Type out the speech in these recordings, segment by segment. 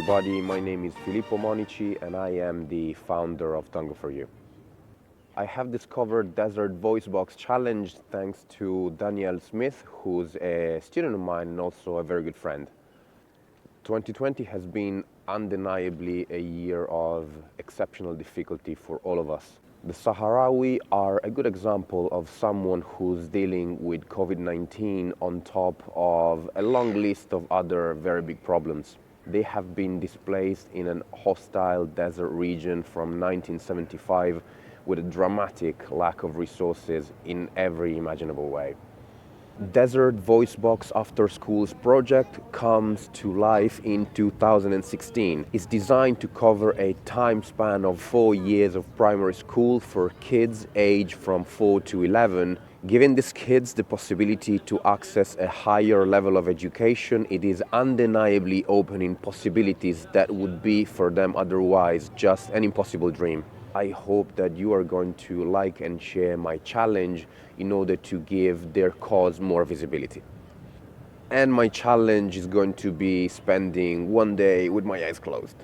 everybody, my name is Filippo Monici and I am the founder of Tango For You. I have discovered DesertVoiceboxChallenge thanks to Danielle Smith, who's a student of mine and also a very good friend. 2020 has been undeniably a year of exceptional difficulty for all of us. The Saharawi are a good example of someone who's dealing with COVID-19 on top of a long list of other very big problems. They have been displaced in an hostile desert region from 1975 with a dramatic lack of resources in every imaginable way. Desert Voicebox After Schools project comes to life in 2016. It's designed to cover a time span of 4 years of primary school for kids aged from 4 to 11. Giving these kids the possibility to access a higher level of education, it is undeniably opening possibilities that would be for them otherwise just an impossible dream. I hope that you are going to like and share my challenge in order to give their cause more visibility. And my challenge is going to be spending one day with my eyes closed.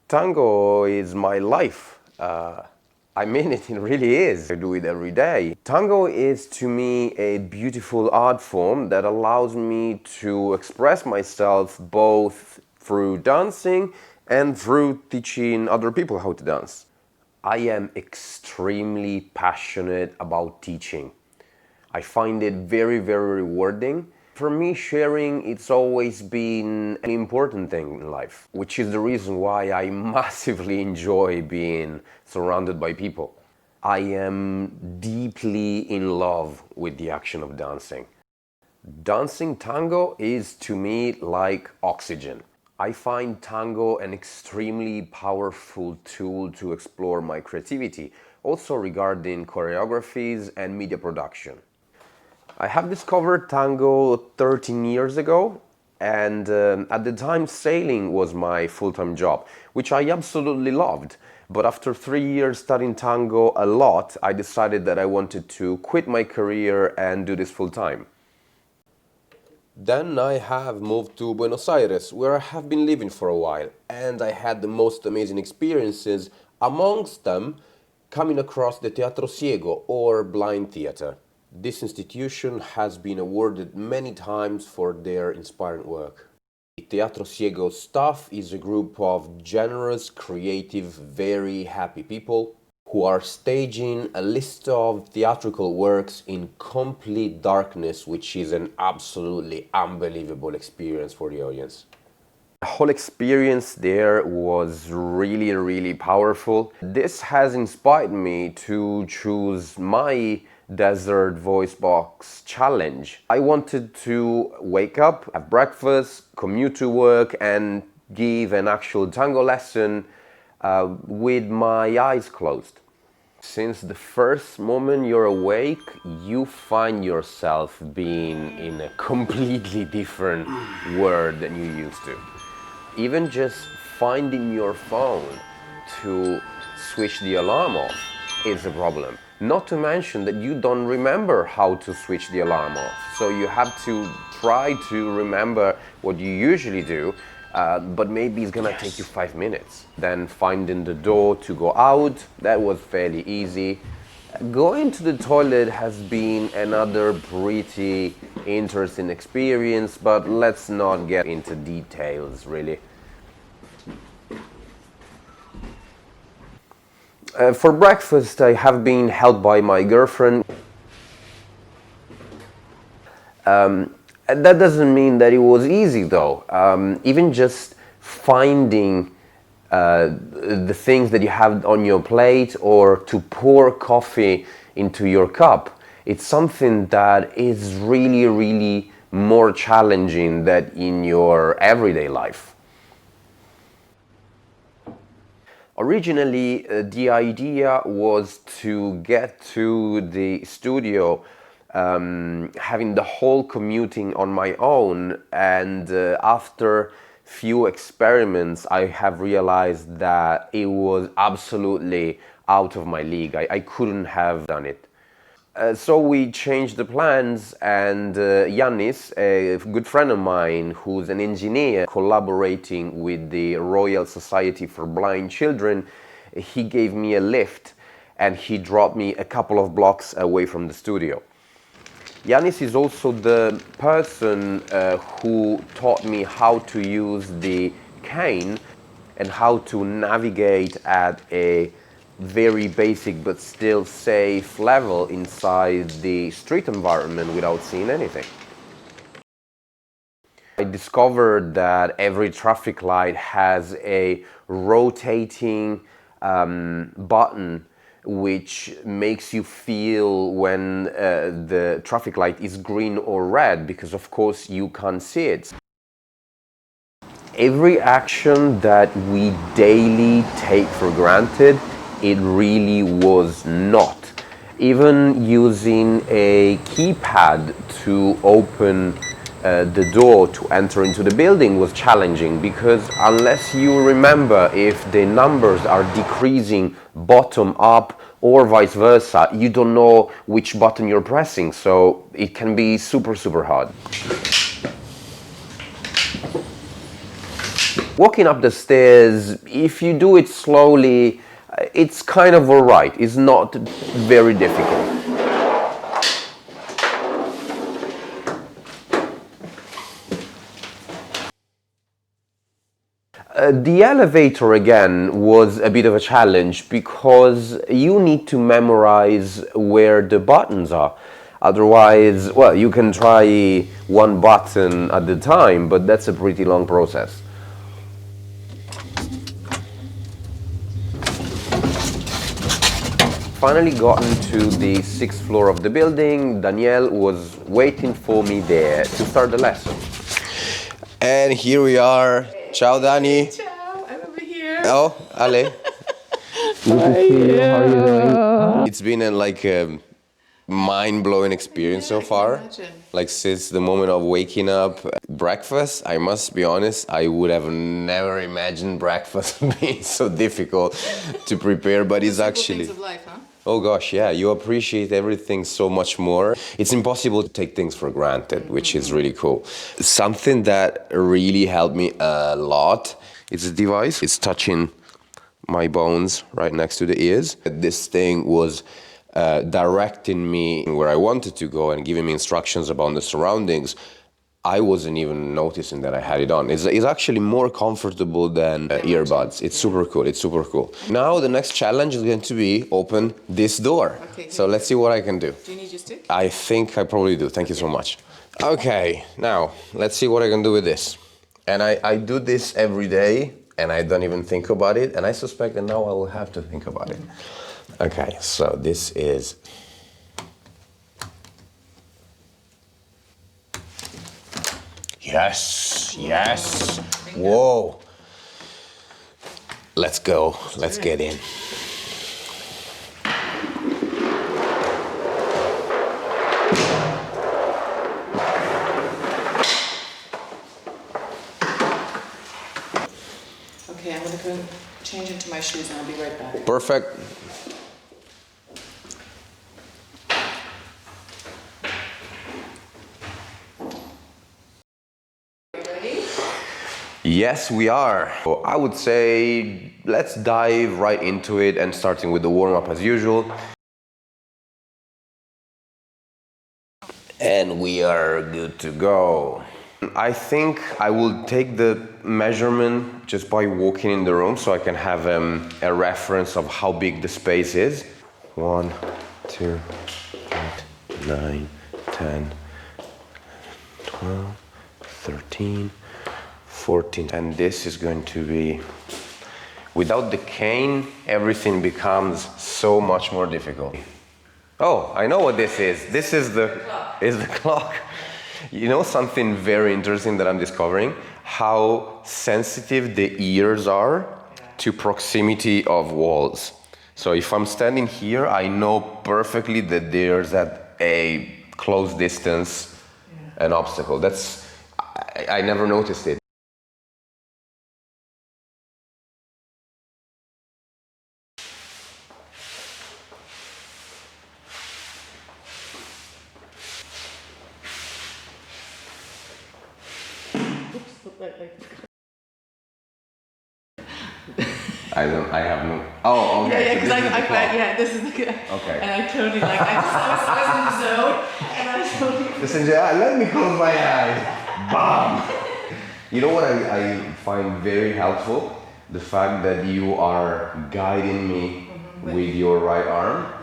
Tango is my life. I mean it really is. I do it every day. Tango is to me a beautiful art form that allows me to express myself both through dancing and through teaching other people how to dance. I am extremely passionate about teaching. I find it very, very rewarding. For me, sharing, it's always been an important thing in life, which is the reason why I massively enjoy being surrounded by people. I am deeply in love with the action of dancing. Dancing tango is to me like oxygen. I find tango an extremely powerful tool to explore my creativity, also regarding choreographies and media production. I have discovered tango 13 years ago, and at the time sailing was my full-time job, which I absolutely loved. But after 3 years studying tango a lot, I decided that I wanted to quit my career and do this full-time. Then I have moved to Buenos Aires, where I have been living for a while, and I had the most amazing experiences, amongst them coming across the Teatro Ciego, or blind theater. This institution has been awarded many times for their inspiring work. The Teatro Ciego staff is a group of generous, creative, very happy people who are staging a list of theatrical works in complete darkness, which is an absolutely unbelievable experience for the audience. The whole experience there was really, really powerful. This has inspired me to choose my Desert Voice Box Challenge. I wanted to wake up, have breakfast, commute to work, and give an actual tango lesson with my eyes closed. Since the first moment you're awake, you find yourself being in a completely different world than you used to. Even just finding your phone to switch the alarm off is a problem. Not to mention that you don't remember how to switch the alarm off. So you have to try to remember what you usually do, but maybe it's gonna take you 5 minutes. Then finding the door to go out, that was fairly easy. Going to the toilet has been another pretty interesting experience, but let's not get into details really. For breakfast, I have been helped by my girlfriend. And that doesn't mean that it was easy though. Even just finding the things that you have on your plate or to pour coffee into your cup, it's something that is really, really more challenging than in your everyday life. Originally, the idea was to get to the studio having the whole commuting on my own, and after few experiments I have realized that it was absolutely out of my league. I couldn't have done it. So we changed the plans, and Yannis, a good friend of mine who's an engineer collaborating with the Royal Society for Blind Children, he gave me a lift and he dropped me a couple of blocks away from the studio. Yannis is also the person who taught me how to use the cane and how to navigate at a very basic but still safe level inside the street environment without seeing anything. I discovered that every traffic light has a rotating button which makes you feel when the traffic light is green or red, because of course you can't see it. Every action that we daily take for granted, it really was not. Even using a keypad to open the door to enter into the building was challenging, because unless you remember if the numbers are decreasing bottom up or vice versa, you don't know which button you're pressing, so it can be super hard. Walking up the stairs, if you do it slowly, it's kind of alright. It's not very difficult. The elevator again was a bit of a challenge because you need to memorize where the buttons are. Otherwise, well, you can try one button at a time, but that's a pretty long process. Finally gotten to the 6th floor of the building. Danielle was waiting for me there to start the lesson. And here we are. Ciao, Dani. Ciao, I'm over here. Oh, Ale. How are you? How are you doing? It's been a mind-blowing experience so far. Like since the moment of waking up. Breakfast, I must be honest, I would have never imagined breakfast being so difficult to prepare, but it's actually... Things of life, huh? Oh gosh, yeah, you appreciate everything so much more. It's impossible to take things for granted, which is really cool. Something that really helped me a lot is a device. It's touching my bones right next to the ears. This thing was directing me where I wanted to go and giving me instructions about the surroundings. I wasn't even noticing that I had it on. It's actually more comfortable than earbuds. It's super cool. It's super cool. Now the next challenge is going to be open this door. Okay, so let's see what I can do. Do you need your stick? I think I probably do. Thank you so much. Okay, now let's see what I can do with this. And I do this every day and I don't even think about it. And I suspect that now I will have to think about it. Okay, so this is... Yes, yes. Whoa. Let's go. Let's get in. Okay, I'm going to go change into my shoes and I'll be right back. Perfect. Yes, we are. So I would say let's dive right into it and starting with the warm-up as usual. And we are good to go. I think I will take the measurement just by walking in the room so I can have a reference of how big the space is. 1, 2, 8, 9, 10, 12, 13, 14. And this is going to be, without the cane, everything becomes so much more difficult. Oh, I know what this is. This is the clock. You know something very interesting that I'm discovering? How sensitive the ears are to proximity of walls. So if I'm standing here, I know perfectly that there's at a close distance an obstacle. I never noticed it. I have no. Oh, okay. Yeah, So because this is the clock. yeah, this is the. Okay. And I totally like. I was in the zone, and I totally. Listen, let me close my eyes. Bam! You know what I find very helpful? The fact that you are guiding me with your right arm.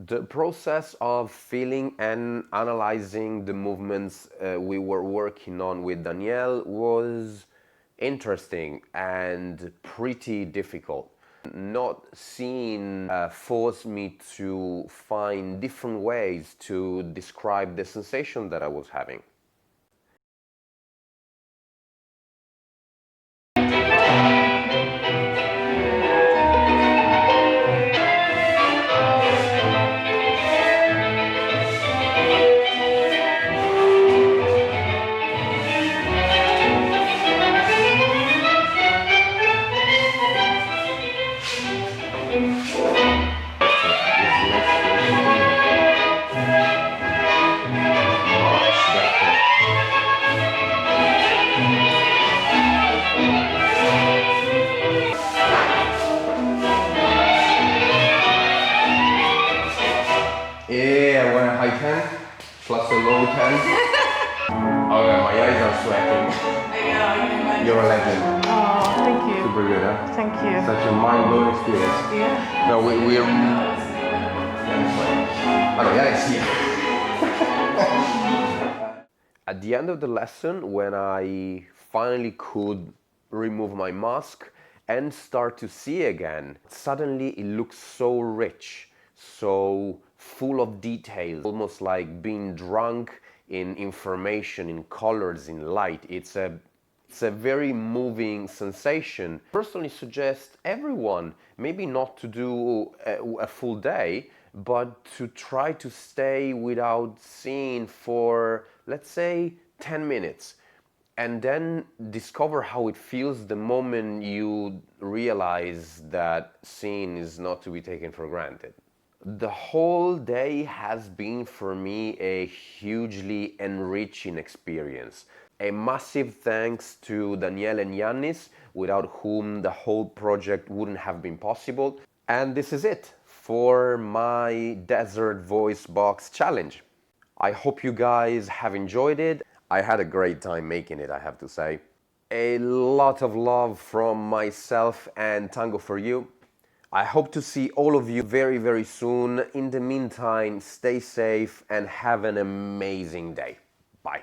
The process of feeling and analyzing the movements we were working on with Danielle was interesting and pretty difficult. Not seeing forced me to find different ways to describe the sensation that I was having. Yeah, I went a high 10 plus a low 10. Okay, my eyes are sweating. I know. I can imagine. You're a legend. Oh, thank you. Super good, huh? Thank you. Such a mind-blowing experience. Yeah. No, we're... At the end of the lesson, when I finally could remove my mask and start to see again, suddenly it looks so rich, so full of details, almost like being drunk in information, in colors, in light. It's a very moving sensation. Personally suggest everyone, maybe not to do a full day, but to try to stay without seeing for, let's say, 10 minutes. And then discover how it feels the moment you realize that seeing is not to be taken for granted. The whole day has been for me a hugely enriching experience. A massive thanks to Danielle and Yannis, without whom the whole project wouldn't have been possible. And this is it for my Desert Voice Box Challenge. I hope you guys have enjoyed it. I had a great time making it, I have to say. A lot of love from myself and Tango For You. I hope to see all of you very, very soon. In the meantime, stay safe and have an amazing day. Bye.